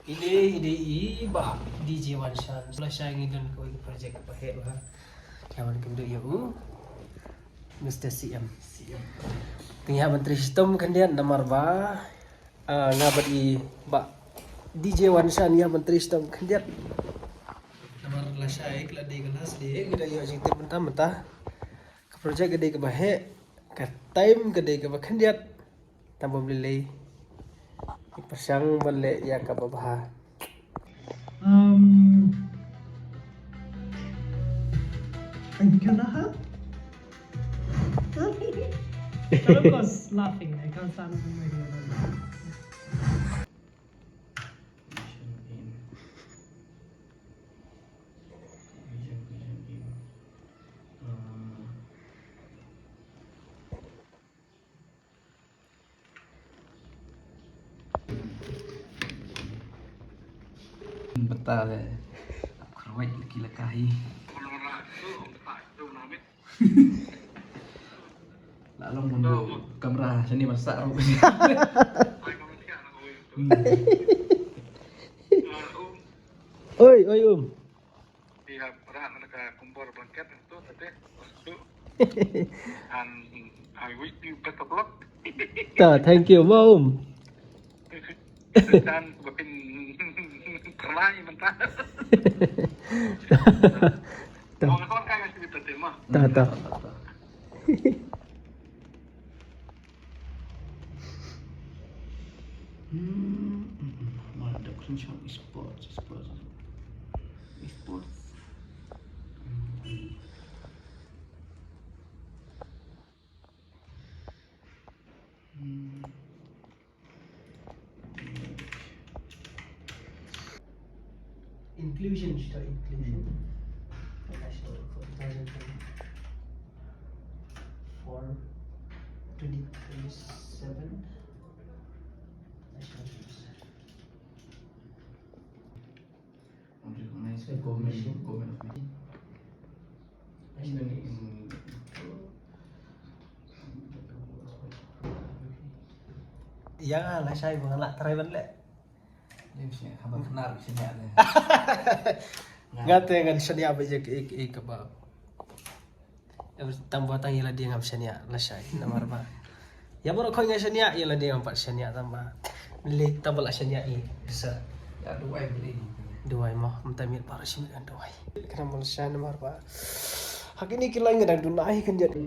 Ini iba DJ Wanshan. Sebelah saya ngidun ko yung project pahe ba. Yaman kendo yo. Mr. CM. Tingya menteri sistem kandian namar ba. Ngabat i ba DJ Wanshan ya menteri sistem kandian. Namar la saya keladi kelas di gede yo sing mentah-mentah. Ke project gede ke bahe. Ke time gede ke kandian. Tambah beli Ipasang balik ya kababaha. I'm gonna help. Tarokos laughing. I can't stand my Betul ya. Kerwet lagi lekahi. Lalu mundur kamera sini masak rupanya. Oi Iya, pernah mereka kumpul blanket itu tadi itu and I wish you best of luck. Thank you Om. Dan bikin kerlai mentah. Mau ngekon kayak gitu tema. Ta. Malah ada kerencang e-sports. Inclusion. National for 2027 national games. Recognize government of me. National games. Ya lah saya mengelak terawan le. Dia bisa kabar benar sini ada. Ngate ngan sania baje ke kebab. Tambah tangi lah dia ngam sania lah saya namar ba. Ya baru kau ngan sania ya lah dia ngam sania tambah. Beli tambah lah sania bisa. Ya dua beli. Dua mah mentamil para sini kan dua. Kenapa Malaysia namar ba. Hak ini kila ngan dunai kan jadi.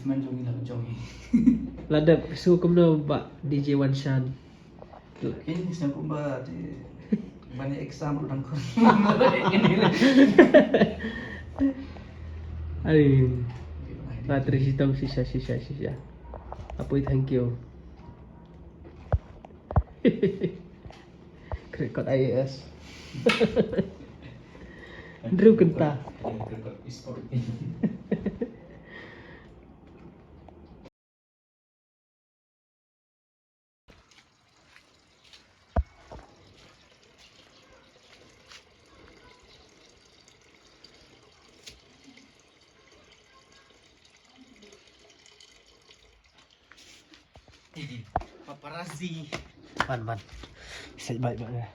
Menjongi lah menjongi. Ladap sukum no Pak DJ Wanshan. Ini saya pun di banyak exam udah kau. Aduh. Bateri hitam sisa. Apa itu thank you. Rekod IAS. Drew kenta. E-sport. Paparazzi. Man. Saya baik banget.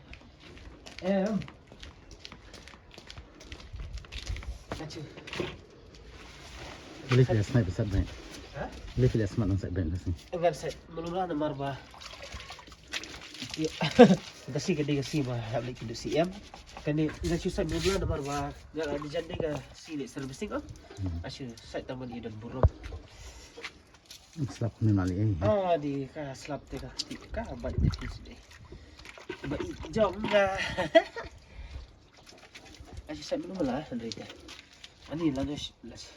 Kacu. Boleh pilih smart besar banyak. Hah? Boleh pilih smart dan brand sini. Enggak saya melula nomor ba. Ya. Kasi gede kasi ba habli kido CM. Kani ina susah melula nomor ba. Enggak ada jande ka sili servicing oh. Asyo saya taman idon burung. Selap memang lagi. Di ka slap te ka balik di sini. Ba jom na. Asyo saya melula sandri ka. Ani lanos las.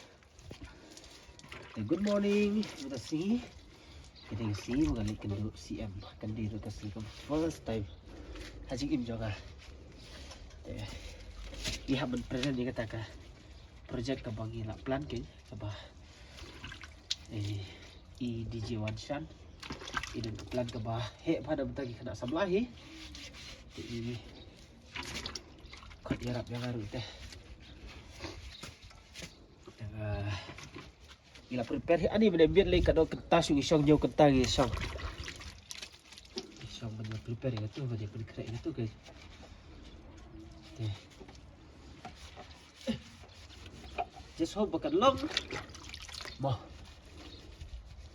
Good morning. Kita sih. Kita sih mengalih kenduk CM kendiri kasih ke first time. Haji im juga. Iha ben present ni kata ka project ka bangi la plan ke ba I DJ Wanshan. Idun plan ke bah he pada betagi kena sebelah he. I kot yarap yang baru teh. Gila prepare he ani benda biar lagi kado kentas isong jauh kentang isong. Isong benda prepare itu benda prepare itu guys. Teh. Just hold bakat long. Mah.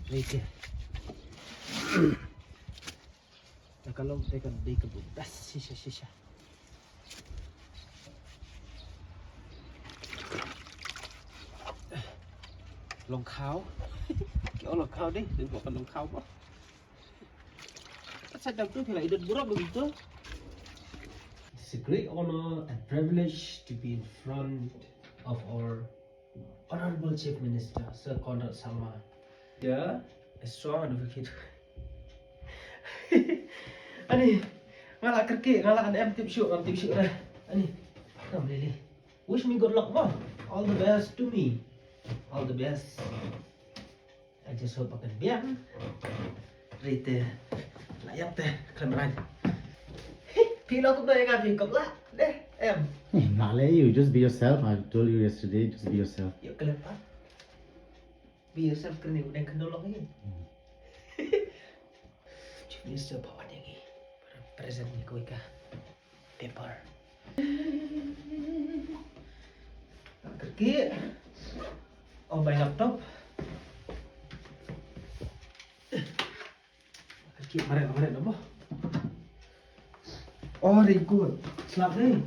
Wait. Kalau tekan di kebun das sisa. Long khao. Kiểu long khao đi, đừng bukan long khao quá. Sadam tu thì lại đừng buruk begitu. It's a great honor and privilege to be in front of our Honorable Chief Minister, Sir Conrad Sangma. Yeah, a strong advocate. Ani, ngalah kerki, ngalah an tip shoot dah. Ani, come really. Wish me good luck, mah. All the best to me. All the best. I just hope I can biar. Rite, layak teh, keren. Pilo cũng đây gặp gì cũng lạ đấy em. Nale, you just be yourself. I told you yesterday, just be yourself. Yuk kalian apa? Be yourself keren udah kendol lagi. Chief Minister bawa dia lagi. Present ni kau ika paper. Kerki. Oh my laptop. Kerki kemarin apa? Oh, record. Selap ni.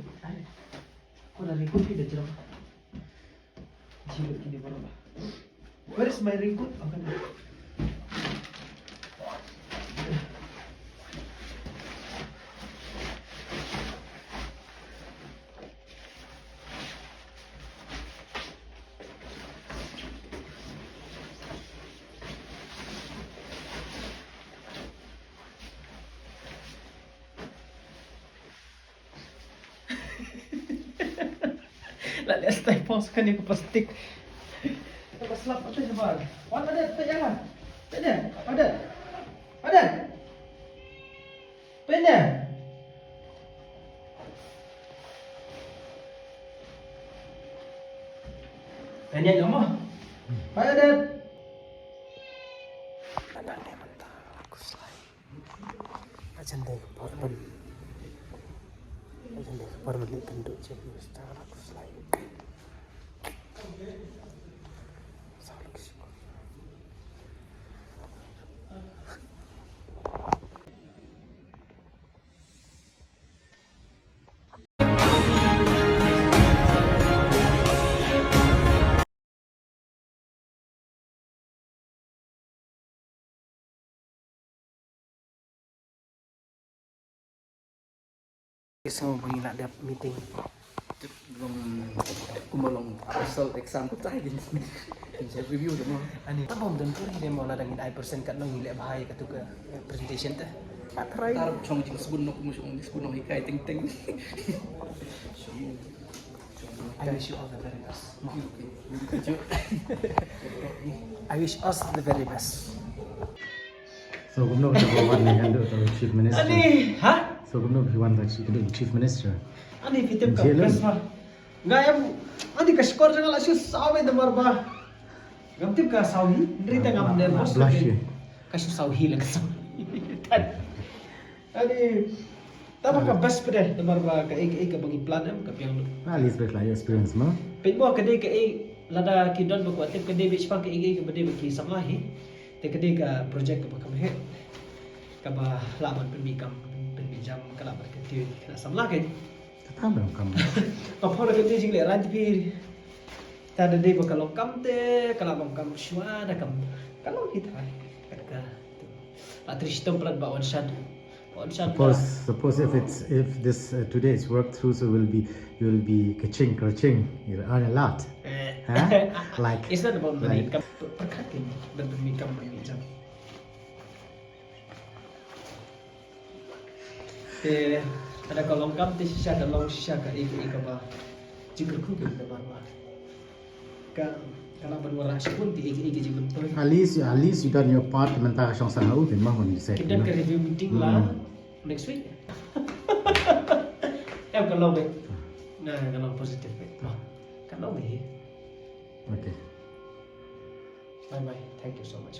Aku dah record ni dah jeram. Jilat kini mana? Where is my record? Okay. Lah lihat style pause kan aku plastik. Apa selap apa sebar? Wan ada tak jalan. Ada. Pena. Tanya kamu. Ada. Anak dia mentah aku selai. Macam deh, korban. Macam deh, korban ni penduk je mesti aku selai. Semua pergi nak ada meeting. Kumulong result exam ko tayo din. Sa review mo. Ani, tabom dan puri dia mau ladangin I% kat nang hilek bahaya kat tu ke presentation teh. Try. Tarap chong jing sabun no kumusong sabun no hikay ting. I wish you all the very best. I wish us the very best. So, kung ano ka one hand to Chief Minister. Ani, ha? So, kung ano ka one Chief Minister. Ani fitip ka Jalan. press ma. Ngayam, ani ka skor jangan lah sius sawi de marba. Gamtip ka sawi, nrita ngam nervous. Blush eh. Kasu sawi lang sawi. Ani, tama ka best pa de marba ka ik bagi plan em ka piang. At least with like experience mo. Pitmo ka de ka lada kidon ba ko atip ka de bich pa ka ik ba de bagi samahi. Te ka de ka project ka ba kami. Ka ba laman penbikam penbijam ka laman ka ti na samla ka. Tama lang kamu. Apa nak kata sih le ranti pir. Tada dei bakal lokam te, kalau lokam shua ada kam. Kalau kita kata tu. Atristom pelat bawan shad. Bawan shad. Suppose if this today is worked through, so you will be kaching. You'll earn a lot. Huh? Like It's not about money. Kam perkatin dan pemikam pemijam. Te ada kalau kam te sisa ada long sisa ka ika ba. Jika ku ke ba ba. Ka Kalau berwarna pun igi juga betul. At least you done your part. Mentah song sang au memang on di set. Kita ke review meeting lah next week. Kalau baik. Nah, kalau positif baik. Kalau baik. Okay. Bye bye. Thank you so much.